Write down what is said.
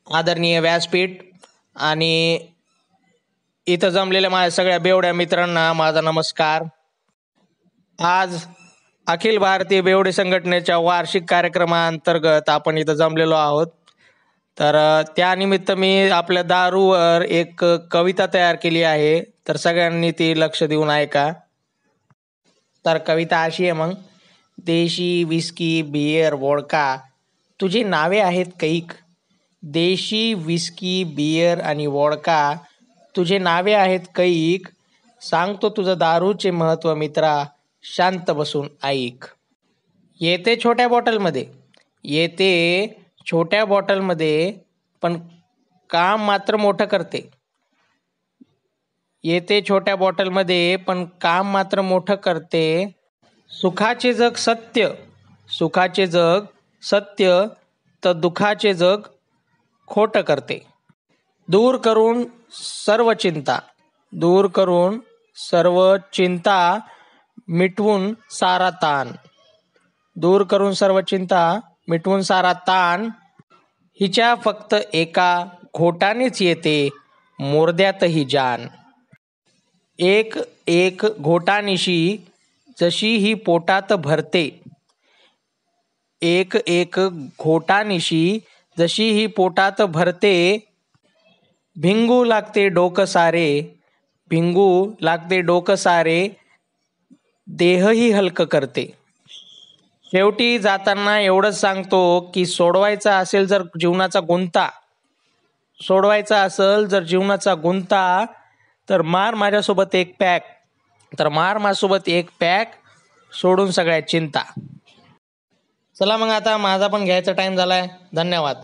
आदरणीय व्यासपीठ आणि इथं जमलेल्या माझ्या सगळ्या बेवड्या मित्रांना माझा नमस्कार. आज अखिल भारतीय बेवडे संघटनेच्या वार्षिक कार्यक्रमाअंतर्गत आपण इथं जमलेलो आहोत. तर त्यानिमित्त मी आपल्या दारूवर एक कविता तयार केली आहे, तर सगळ्यांनी ती लक्ष देऊन ऐका. तर कविता अशी आहे मग. देशी, विस्की, बियर, वोडका तुझी नावे आहेत कैक. देशी, विस्की, बियर आणि वोडका तुझे नावे आहेत कैक. सांगतो तुझं दारूचे महत्त्व मित्रा, शांत बसून ऐक. येते छोट्या बॉटलमध्ये, येते छोट्या बॉटलमध्ये, पण काम मात्र मोठं करते. येते छोट्या बॉटलमध्ये पण काम मात्र मोठं करते. सुखाचे जग सत्य, सुखाचे जग सत्य, तर दुखाचे जग खोटं करते. दूर करून सर्व चिंता, दूर करून सर्व चिंता, मिटवून सारा ताण. दूर करून सर्व चिंता, मिटवून सारा ताण. हिच्या फक्त एका घोटानेच येते मोरद्यातही जान. एक एक घोटानिशी जशी ही पोटात भरते, एक एक घोटानिशी जशी ही पोटात भरते. भिंगू लागते डोकं सारे, भिंगू लागते डोकं सारे, देहही हलकं करते. शेवटी जाताना एवढंच सांगतो की सोडवायचा असेल जर जीवनाचा गुंता, सोडवायचा असेल जर जीवनाचा गुंता, तर मार माझ्यासोबत एक पॅक, तर मार माझ्यासोबत एक पॅक, सोडून सगळ्या चिंता. चला मग आता माझा पण घ्यायचा टाइम झालाय. धन्यवाद.